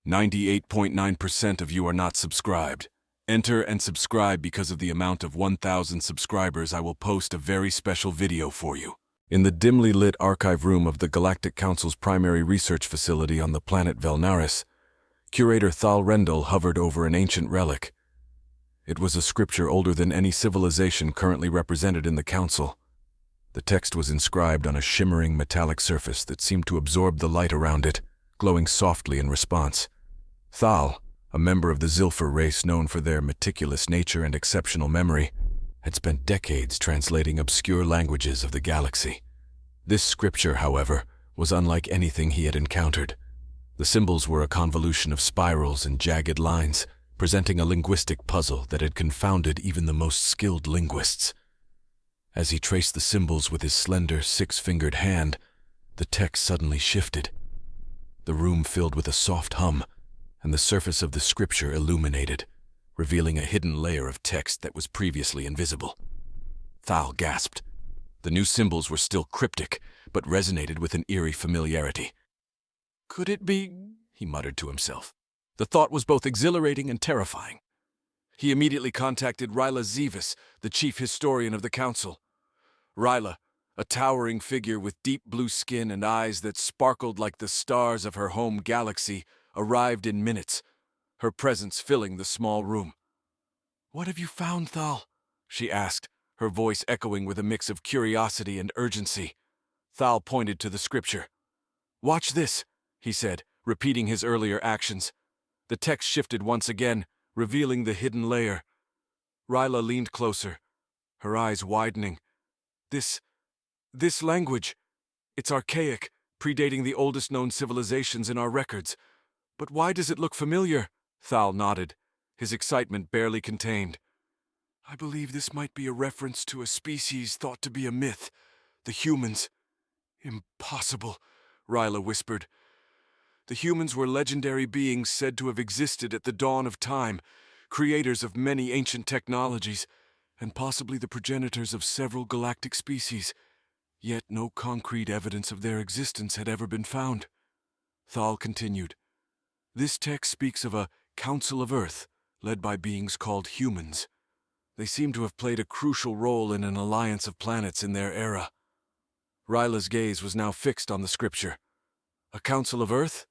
98.9% of you are not subscribed. Enter and subscribe because of the amount of 1,000 subscribers I will post a very special video for you. In the dimly lit archive room of the Galactic Council's primary research facility on the planet Velnaris, Curator Thal Rendell hovered over an ancient relic. It was a scripture older than any civilization currently represented in the Council. The text was inscribed on a shimmering metallic surface that seemed to absorb the light around it, glowing softly in response. Thal, a member of the Zilfur race known for their meticulous nature and exceptional memory, had spent decades translating obscure languages of the galaxy. This scripture, however, was unlike anything he had encountered. The symbols were a convolution of spirals and jagged lines, presenting a linguistic puzzle that had confounded even the most skilled linguists. As he traced the symbols with his slender, six-fingered hand, the text suddenly shifted. The room filled with a soft hum, and the surface of the scripture illuminated, revealing a hidden layer of text that was previously invisible. Thal gasped. The new symbols were still cryptic, but resonated with an eerie familiarity. "Could it be?" he muttered to himself. The thought was both exhilarating and terrifying. He immediately contacted Ryla Zevis, the chief historian of the Council. Ryla, a towering figure with deep blue skin and eyes that sparkled like the stars of her home galaxy, arrived in minutes, her presence filling the small room. "What have you found, Thal?" she asked, her voice echoing with a mix of curiosity and urgency. Thal pointed to the scripture. "Watch this," he said, repeating his earlier actions. The text shifted once again, revealing the hidden layer. Ryla leaned closer, her eyes widening. This language, it's Archaic, predating the oldest known civilizations in our records. But why does it look familiar?" Thal nodded, his excitement barely contained. "I believe this might be a reference to a species thought to be a myth, the humans." "Impossible," Ryla whispered. "The humans were legendary beings said to have existed at the dawn of time, creators of many ancient technologies, and possibly the progenitors of several galactic species. Yet no concrete evidence of their existence had ever been found." Thal continued. "This text speaks of a Council of Earth, led by beings called humans. They seem to have played a crucial role in an alliance of planets in their era." Ryla's gaze was now fixed on the scripture. "A Council of Earth?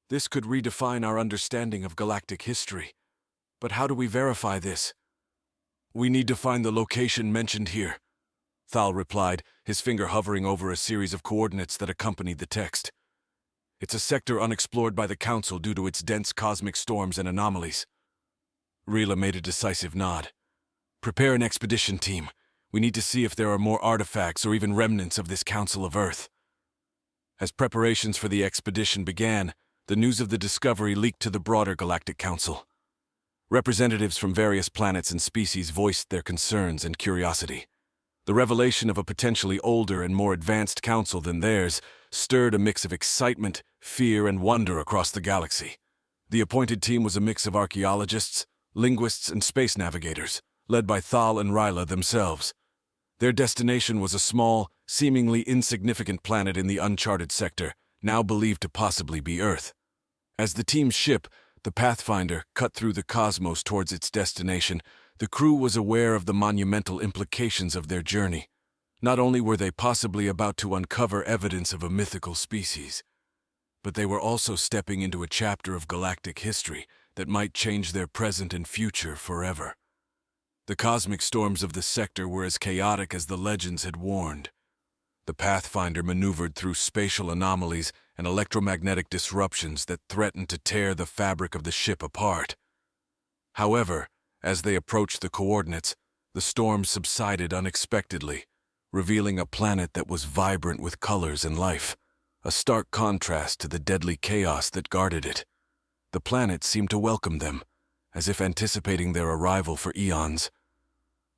This could redefine our understanding of galactic history. But how do we verify this?" "We need to find the location mentioned here," Thal replied, his finger hovering over a series of coordinates that accompanied the text. "It's a sector unexplored by the Council due to its dense cosmic storms and anomalies." Ryla made a decisive nod. "Prepare an expedition team. We need to see if there are more artifacts or even remnants of this Council of Earth." As preparations for the expedition began, the news of the discovery leaked to the broader Galactic Council. Representatives from various planets and species voiced their concerns and curiosity. The revelation of a potentially older and more advanced council than theirs stirred a mix of excitement, fear, and wonder across the galaxy. The appointed team was a mix of archaeologists, linguists, and space navigators, led by Thal and Ryla themselves. Their destination was a small, seemingly insignificant planet in the uncharted sector, now believed to possibly be Earth. As the team's ship, the Pathfinder, cut through the cosmos towards its destination, the crew was aware of the monumental implications of their journey. Not only were they possibly about to uncover evidence of a mythical species, but they were also stepping into a chapter of galactic history that might change their present and future forever. The cosmic storms of the sector were as chaotic as the legends had warned. The Pathfinder maneuvered through spatial anomalies and electromagnetic disruptions that threatened to tear the fabric of the ship apart. However, as they approached the coordinates, the storm subsided unexpectedly, revealing a planet that was vibrant with colors and life, a stark contrast to the deadly chaos that guarded it. The planet seemed to welcome them, as if anticipating their arrival for eons.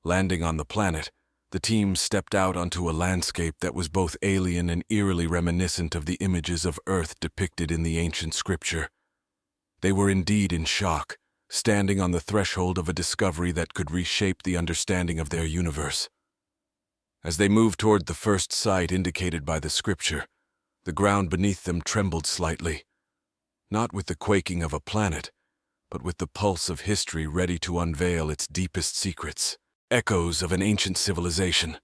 Landing on the planet, the team stepped out onto a landscape that was both alien and eerily reminiscent of the images of Earth depicted in the ancient scripture. They were indeed in shock, standing on the threshold of a discovery that could reshape the understanding of their universe. As they moved toward the first site indicated by the scripture, the ground beneath them trembled slightly. not with the quaking of a planet, but with the pulse of history ready to unveil its deepest secrets, echoes of an ancient civilization.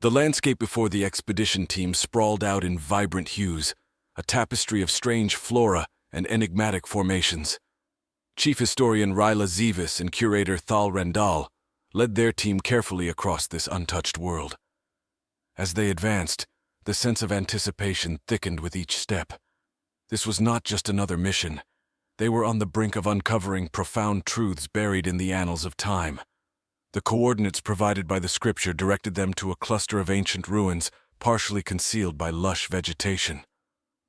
The landscape before the expedition team sprawled out in vibrant hues, a tapestry of strange flora and enigmatic formations. Chief Historian Ryla Zevis and Curator Thal Rendal led their team carefully across this untouched world. As they advanced, the sense of anticipation thickened with each step. This was not just another mission. They were on the brink of uncovering profound truths buried in the annals of time. The coordinates provided by the scripture directed them to a cluster of ancient ruins, partially concealed by lush vegetation.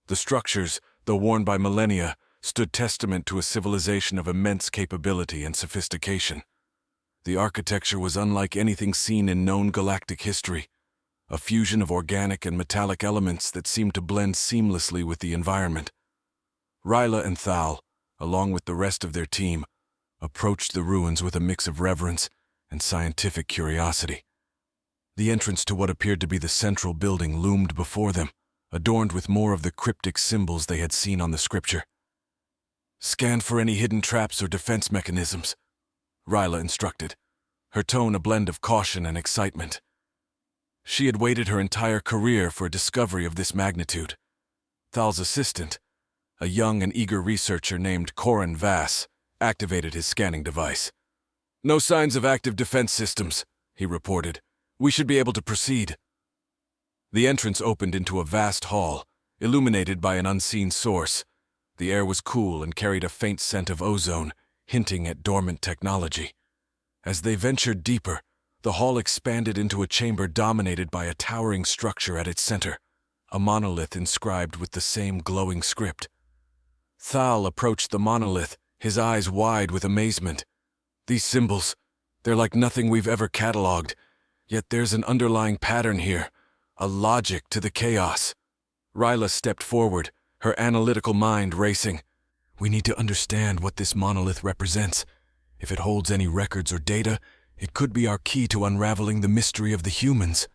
The structures, though worn by millennia, stood testament to a civilization of immense capability and sophistication. The architecture was unlike anything seen in known galactic history, a fusion of organic and metallic elements that seemed to blend seamlessly with the environment. Ryla and Thal, along with the rest of their team, approached the ruins with a mix of reverence and scientific curiosity. The entrance to what appeared to be the central building loomed before them, adorned with more of the cryptic symbols they had seen on the scripture. "Scan for any hidden traps or defense mechanisms," Ryla instructed, her tone a blend of caution and excitement. She had waited her entire career for a discovery of this magnitude. Thal's assistant, a young and eager researcher named Corin Vass, activated his scanning device. "No signs of active defense systems," he reported. "We should be able to proceed." The entrance opened into a vast hall, illuminated by an unseen source. The air was cool and carried a faint scent of ozone, hinting at dormant technology. As they ventured deeper, the hall expanded into a chamber dominated by a towering structure at its center, a monolith inscribed with the same glowing script. Thal approached the monolith, his eyes wide with amazement. "These symbols, they're like nothing we've ever cataloged, yet there's an underlying pattern here, a logic to the chaos." Ryla stepped forward, her analytical mind racing. "We need to understand what this monolith represents. If it holds any records or data, it could be our key to unraveling the mystery of the humans."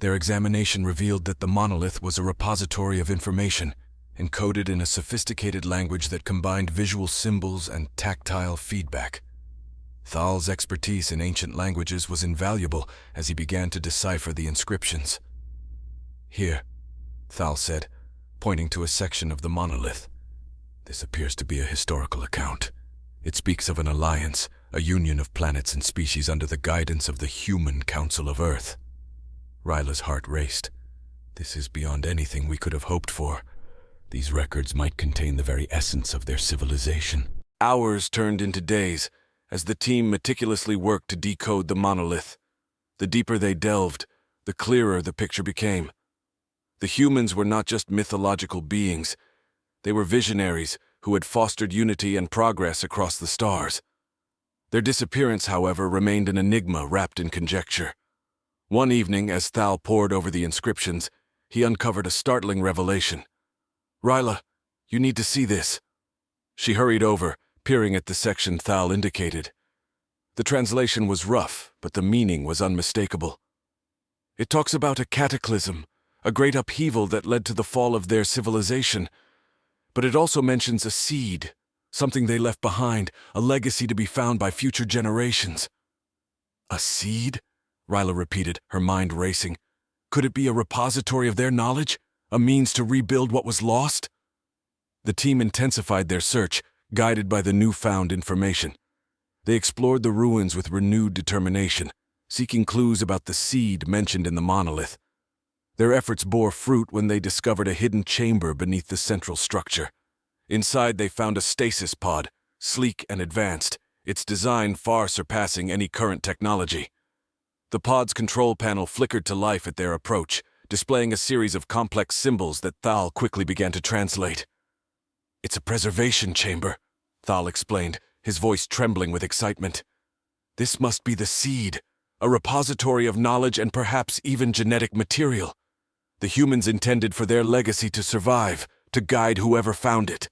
Their examination revealed that the monolith was a repository of information, encoded in a sophisticated language that combined visual symbols and tactile feedback. Thal's expertise in ancient languages was invaluable as he began to decipher the inscriptions. "Here," Thal said, pointing to a section of the monolith. "This appears to be a historical account. It speaks of an alliance, a union of planets and species under the guidance of the Human Council of Earth." Ryla's heart raced. This is beyond anything we could have hoped for. These records might contain the very essence of their civilization. Hours turned into days as the team meticulously worked to decode the monolith. The deeper they delved, the clearer the picture became. The humans were not just mythological beings. They were visionaries who had fostered unity and progress across the stars. Their disappearance, however, remained an enigma wrapped in conjecture. One evening, as Thal pored over the inscriptions, he uncovered a startling revelation. "Ryla, you need to see this." She hurried over, peering at the section Thal indicated. The translation was rough, but the meaning was unmistakable. "It talks about a cataclysm, a great upheaval that led to the fall of their civilization. But it also mentions a seed, something they left behind, a legacy to be found by future generations." "A seed?" Ryla repeated, her mind racing. "Could it be a repository of their knowledge? A means to rebuild what was lost?" The team intensified their search, guided by the newfound information. They explored the ruins with renewed determination, seeking clues about the seed mentioned in the monolith. Their efforts bore fruit when they discovered a hidden chamber beneath the central structure. Inside they found a stasis pod, sleek and advanced, its design far surpassing any current technology. The pod's control panel flickered to life at their approach, displaying a series of complex symbols that Thal quickly began to translate. "It's a preservation chamber," Thal explained, his voice trembling with excitement. "This must be the seed, a repository of knowledge and perhaps even genetic material. The humans intended for their legacy to survive, to guide whoever found it."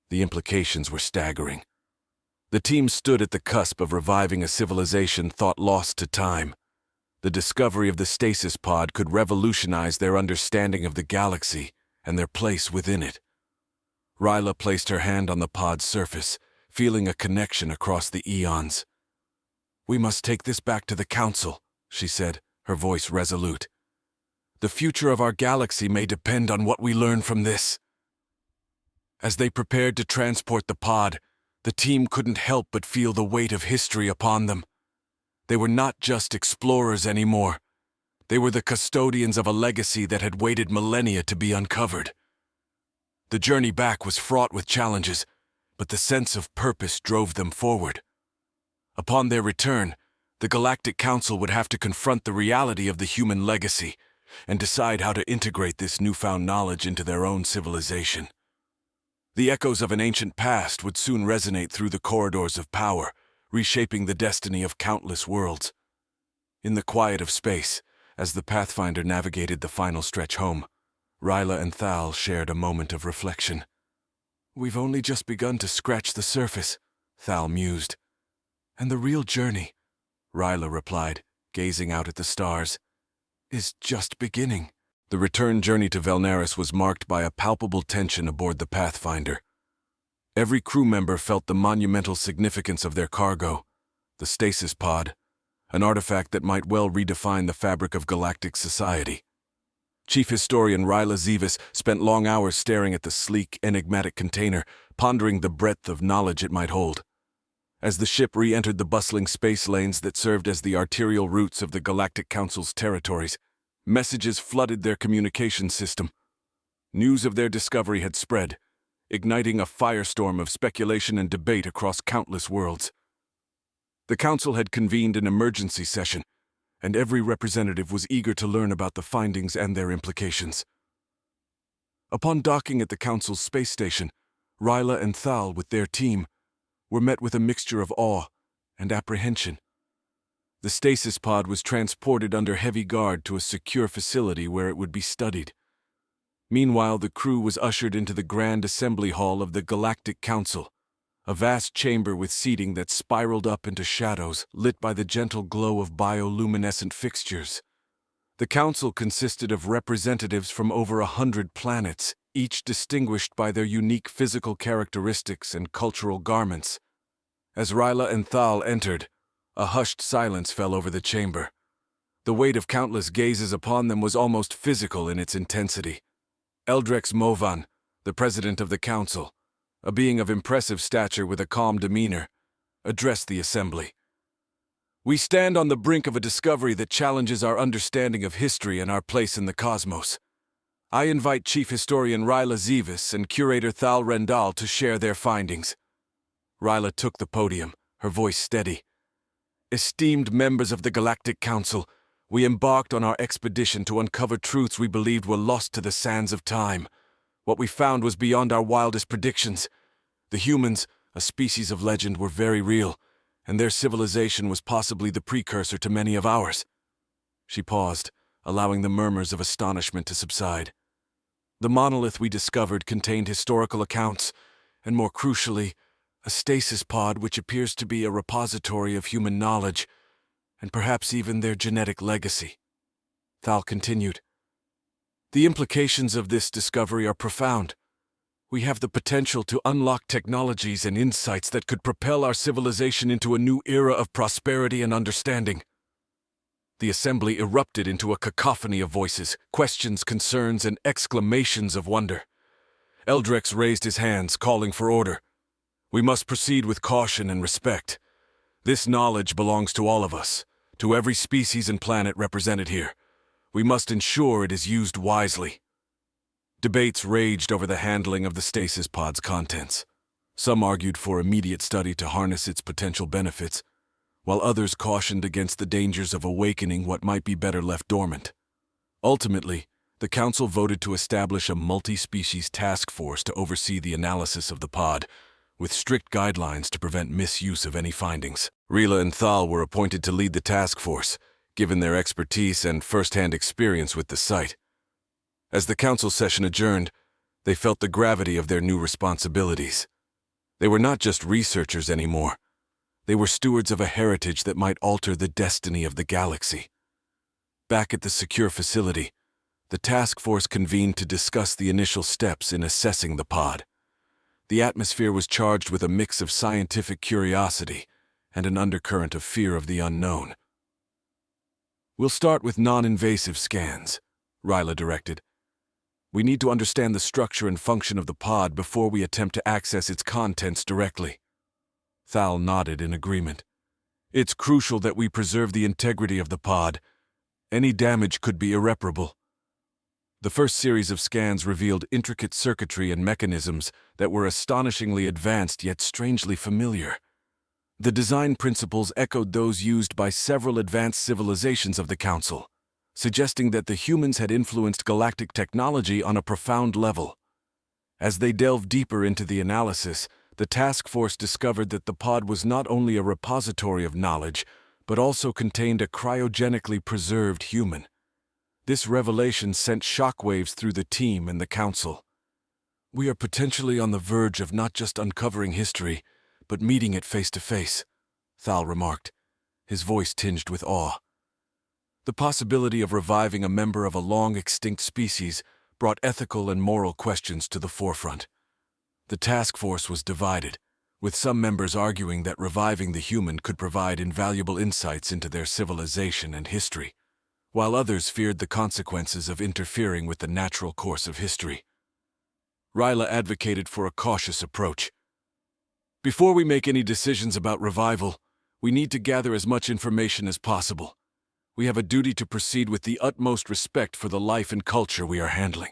The implications were staggering. The team stood at the cusp of reviving a civilization thought lost to time. The discovery of the stasis pod could revolutionize their understanding of the galaxy and their place within it. Ryla placed her hand on the pod's surface, feeling a connection across the eons. "We must take this back to the Council," she said, her voice resolute. "The future of our galaxy may depend on what we learn from this." As they prepared to transport the pod, the team couldn't help but feel the weight of history upon them. They were not just explorers anymore. They were the custodians of a legacy that had waited millennia to be uncovered. The journey back was fraught with challenges, but the sense of purpose drove them forward. Upon their return, the Galactic Council would have to confront the reality of the human legacy and decide how to integrate this newfound knowledge into their own civilization. The echoes of an ancient past would soon resonate through the corridors of power, reshaping the destiny of countless worlds. In the quiet of space, as the Pathfinder navigated the final stretch home, Ryla and Thal shared a moment of reflection. "We've only just begun to scratch the surface," Thal mused. "And the real journey," Ryla replied, gazing out at the stars, "is just beginning." The return journey to Velnaris was marked by a palpable tension aboard the Pathfinder. Every crew member felt the monumental significance of their cargo, the stasis pod, an artifact that might well redefine the fabric of galactic society. Chief Historian Ryla Zevis spent long hours staring at the sleek, enigmatic container, pondering the breadth of knowledge it might hold. As the ship re-entered the bustling space lanes that served as the arterial routes of the Galactic Council's territories, messages flooded their communication system. News of their discovery had spread, igniting a firestorm of speculation and debate across countless worlds. The Council had convened an emergency session, and every representative was eager to learn about the findings and their implications. Upon docking at the Council's space station, Ryla and Thal, with their team, were met with a mixture of awe and apprehension. The stasis pod was transported under heavy guard to a secure facility where it would be studied. Meanwhile, the crew was ushered into the Grand Assembly Hall of the Galactic Council, a vast chamber with seating that spiraled up into shadows lit by the gentle glow of bioluminescent fixtures. The council consisted of representatives from over 100 planets, each distinguished by their unique physical characteristics and cultural garments. As Ryla and Thal entered, a hushed silence fell over the chamber. The weight of countless gazes upon them was almost physical in its intensity. Eldrex Movan, the president of the council, a being of impressive stature with a calm demeanor, addressed the assembly. "We stand on the brink of a discovery that challenges our understanding of history and our place in the cosmos. I invite Chief Historian Ryla Zevis and Curator Thal Rendal to share their findings." Ryla took the podium, her voice steady. "Esteemed members of the Galactic Council, we embarked on our expedition to uncover truths we believed were lost to the sands of time. What we found was beyond our wildest predictions. The humans, a species of legend, were very real, and their civilization was possibly the precursor to many of ours." She paused, allowing the murmurs of astonishment to subside. "The monolith we discovered contained historical accounts, and more crucially, a stasis pod which appears to be a repository of human knowledge, and perhaps even their genetic legacy." Thal continued, "The implications of this discovery are profound. We have the potential to unlock technologies and insights that could propel our civilization into a new era of prosperity and understanding." The assembly erupted into a cacophony of voices, questions, concerns, and exclamations of wonder. Eldrex raised his hands, calling for order. "We must proceed with caution and respect. This knowledge belongs to all of us, to every species and planet represented here. We must ensure it is used wisely." Debates raged over the handling of the stasis pod's contents. Some argued for immediate study to harness its potential benefits, while others cautioned against the dangers of awakening what might be better left dormant. Ultimately, the council voted to establish a multi-species task force to oversee the analysis of the pod, with strict guidelines to prevent misuse of any findings. Ryla and Thal were appointed to lead the task force, given their expertise and first-hand experience with the site. As the council session adjourned, they felt the gravity of their new responsibilities. They were not just researchers anymore. They were stewards of a heritage that might alter the destiny of the galaxy. Back at the secure facility, the task force convened to discuss the initial steps in assessing the pod. The atmosphere was charged with a mix of scientific curiosity and an undercurrent of fear of the unknown. "We'll start with non-invasive scans," Ryla directed. "We need to understand the structure and function of the pod before we attempt to access its contents directly." Thal nodded in agreement. "It's crucial that we preserve the integrity of the pod. Any damage could be irreparable." The first series of scans revealed intricate circuitry and mechanisms that were astonishingly advanced yet strangely familiar. The design principles echoed those used by several advanced civilizations of the Council, suggesting that the humans had influenced galactic technology on a profound level. As they delved deeper into the analysis, the task force discovered that the pod was not only a repository of knowledge, but also contained a cryogenically preserved human. This revelation sent shockwaves through the team and the Council. "We are potentially on the verge of not just uncovering history, but meeting it face to face," Thal remarked, his voice tinged with awe. The possibility of reviving a member of a long-extinct species brought ethical and moral questions to the forefront. The task force was divided, with some members arguing that reviving the human could provide invaluable insights into their civilization and history, while others feared the consequences of interfering with the natural course of history. Ryla advocated for a cautious approach. "Before we make any decisions about revival, we need to gather as much information as possible. We have a duty to proceed with the utmost respect for the life and culture we are handling."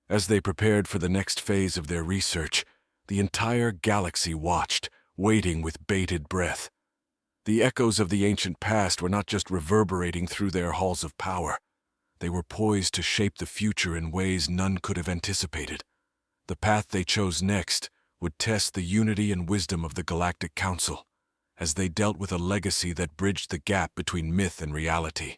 As they prepared for the next phase of their research, the entire galaxy watched, waiting with bated breath. The echoes of the ancient past were not just reverberating through their halls of power. They were poised to shape the future in ways none could have anticipated. The path they chose next would test the unity and wisdom of the Galactic Council, as they dealt with a legacy that bridged the gap between myth and reality.